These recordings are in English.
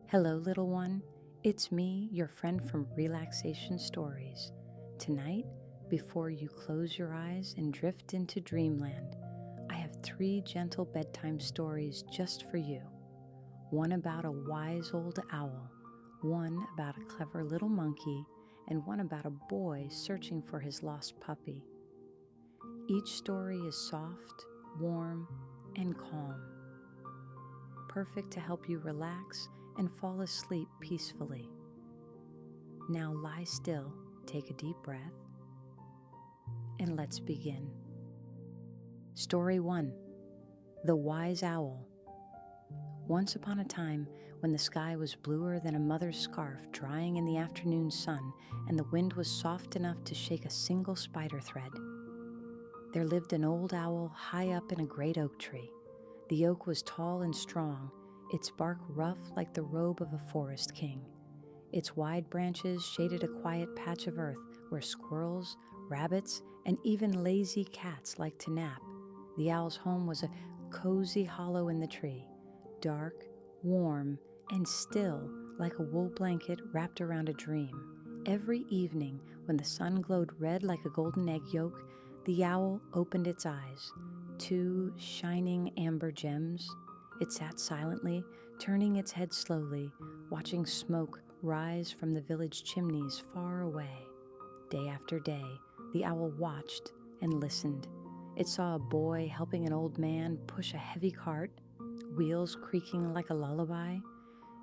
Hello, little one. It's me, your friend from Relaxation Stories. Tonight, before you close your eyes and drift into dreamland, I have three gentle bedtime stories just for you. One about a wise old owl, one about a clever little monkey, and one about a boy searching for his lost puppy. Each story is soft, warm, and calm, perfect to help you relax and fall asleep peacefully. Now lie still, take a deep breath, and let's begin. Story 1. The Wise Owl. Once upon a time, when the sky was bluer than a mother's scarf drying in the afternoon sun and the wind was soft enough to shake a single spider thread, there lived an old owl high up in a great oak tree. The oak was tall and strong, its bark rough like the robe of a forest king. Its wide branches shaded a quiet patch of earth where squirrels, rabbits, and even lazy cats liked to nap. The owl's home was a cozy hollow in the tree, dark, warm, and still like a wool blanket wrapped around a dream. Every evening, when the sun glowed red like a golden egg yolk, the owl opened its eyes, two shining amber gems. It sat silently, turning its head slowly, watching smoke rise from the village chimneys far away. Day after day, the owl watched and listened. It saw a boy helping an old man push a heavy cart, wheels creaking like a lullaby.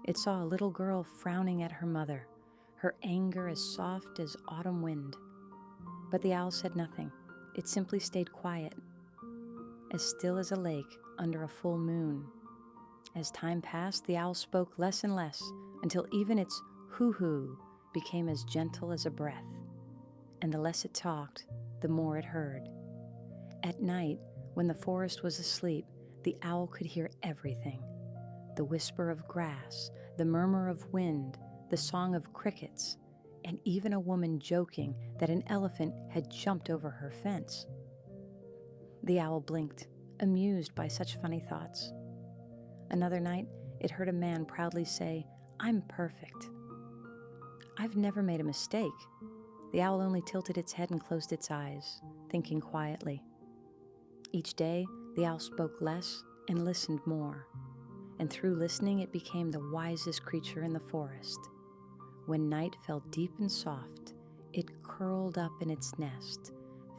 It saw a little girl frowning at her mother, her anger as soft as autumn wind. But the owl said nothing. It simply stayed quiet, as still as a lake under a full moon. As time passed, the owl spoke less and less, until even its hoo-hoo became as gentle as a breath. And the less it talked, the more it heard. At night, when the forest was asleep, the owl could hear everything. The whisper of grass, the murmur of wind, the song of crickets, and even a woman joking that an elephant had jumped over her fence. The owl blinked, amused by such funny thoughts. Another night, it heard a man proudly say, "I'm perfect." "I've never made a mistake." The owl only tilted its head and closed its eyes, thinking quietly. Each day, the owl spoke less and listened more. And through listening, it became the wisest creature in the forest. When night fell deep and soft, it curled up in its nest,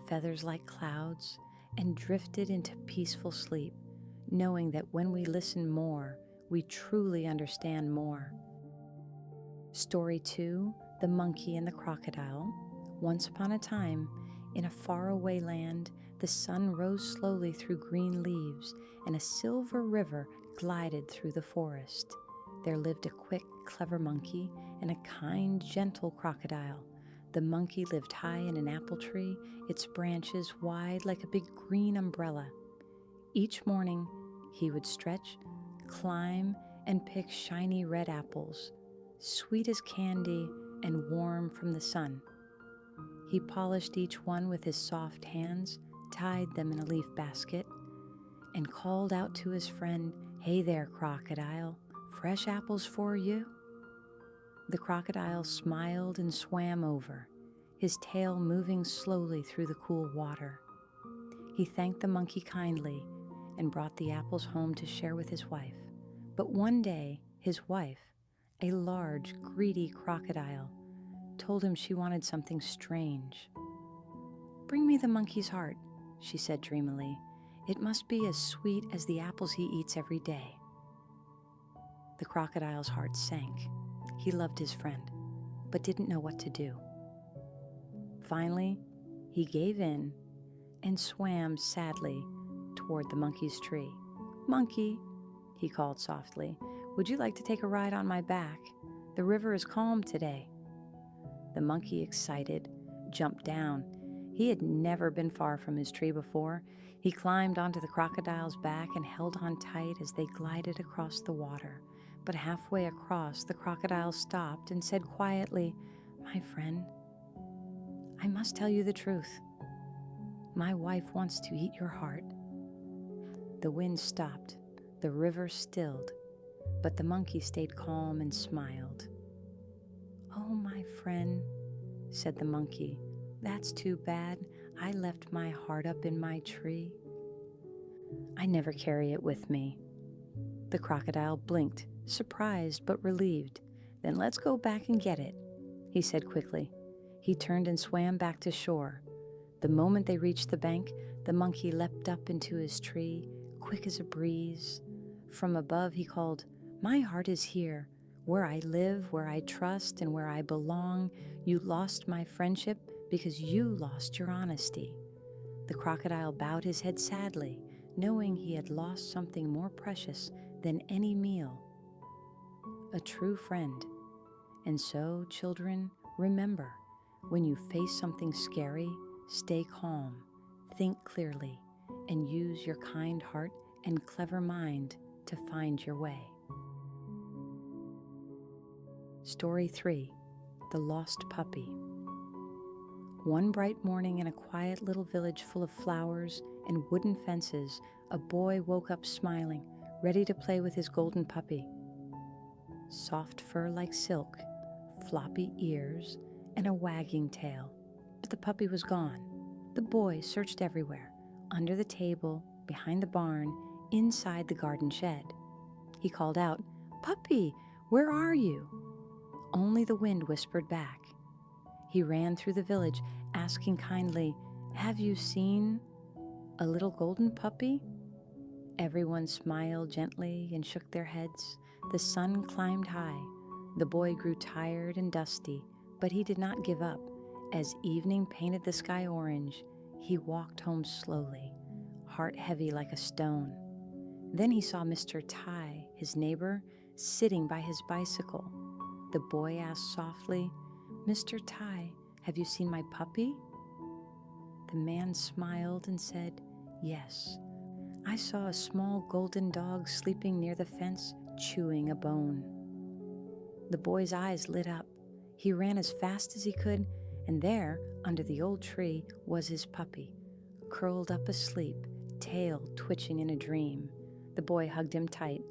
feathers like clouds, and drifted into peaceful sleep, knowing that when we listen more, we truly understand more. Story 2, The Monkey and the Crocodile. Once upon a time, in a faraway land, the sun rose slowly through green leaves, and a silver river glided through the forest. There lived a quick, clever monkey and a kind, gentle crocodile. The monkey lived high in an apple tree, its branches wide like a big green umbrella. Each morning, he would stretch, climb, and pick shiny red apples, sweet as candy and warm from the sun. He polished each one with his soft hands, tied them in a leaf basket, and called out to his friend, "Hey there, crocodile, fresh apples for you?" The crocodile smiled and swam over, his tail moving slowly through the cool water. He thanked the monkey kindly and brought the apples home to share with his wife. But one day, his wife, a large, greedy crocodile, told him she wanted something strange. "Bring me the monkey's heart," she said dreamily. "It must be as sweet as the apples he eats every day." The crocodile's heart sank. He loved his friend, but didn't know what to do. Finally, he gave in and swam sadly toward the monkey's tree. "Monkey," he called softly, "would you like to take a ride on my back? The river is calm today." The monkey, excited, jumped down. He had never been far from his tree before. He climbed onto the crocodile's back and held on tight as they glided across the water. But halfway across, the crocodile stopped and said quietly, "My friend, I must tell you the truth. My wife wants to eat your heart." The wind stopped, the river stilled, but the monkey stayed calm and smiled. "Oh, my friend," said the monkey, "that's too bad. I left my heart up in my tree. I never carry it with me." The crocodile blinked, surprised but relieved. "Then let's go back and get it," he said quickly. He turned and swam back to shore. The moment they reached the bank, the monkey leapt up into his tree, quick as a breeze. From above he called, "My heart is here, where I live, where I trust, and where I belong. You lost my friendship because you lost your honesty." The crocodile bowed his head sadly, knowing he had lost something more precious than any meal, a true friend. And so, children, remember, when you face something scary, stay calm, think clearly, and use your kind heart and clever mind to find your way. Story 3: The Lost Puppy. One bright morning in a quiet little village full of flowers and wooden fences, a boy woke up smiling, ready to play with his golden puppy. Soft fur like silk, floppy ears, and a wagging tail. But the puppy was gone. The boy searched everywhere, under the table, behind the barn, inside the garden shed. He called out, "Puppy, where are you?" Only the wind whispered back. He ran through the village, asking kindly, "Have you seen a little golden puppy?" Everyone smiled gently and shook their heads. The sun climbed high. The boy grew tired and dusty, but he did not give up. As evening painted the sky orange, he walked home slowly, heart heavy like a stone. Then he saw Mr. Tai, his neighbor, sitting by his bicycle. The boy asked softly, "Mr. Tai, have you seen my puppy?" The man smiled and said, "Yes, I saw a small golden dog sleeping near the fence, chewing a bone." The boy's eyes lit up. He ran as fast as he could, and there, under the old tree, was his puppy, curled up asleep, tail twitching in a dream. The boy hugged him tight.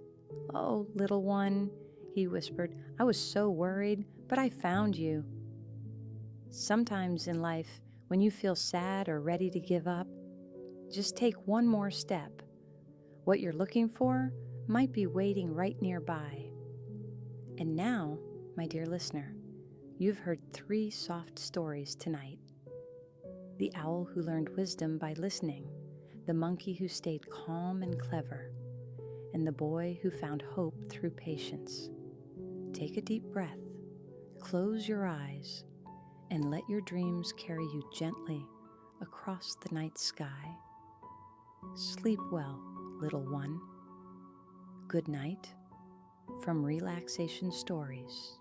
"Oh, little one," he whispered, "I was so worried, but I found you." Sometimes in life, when you feel sad or ready to give up, just take one more step. What you're looking for might be waiting right nearby. And now, my dear listener, you've heard 3 soft stories tonight. The owl who learned wisdom by listening, the monkey who stayed calm and clever, and the boy who found hope through patience. Take a deep breath, close your eyes, and let your dreams carry you gently across the night sky. Sleep well, little one. Good night from Relaxation Stories.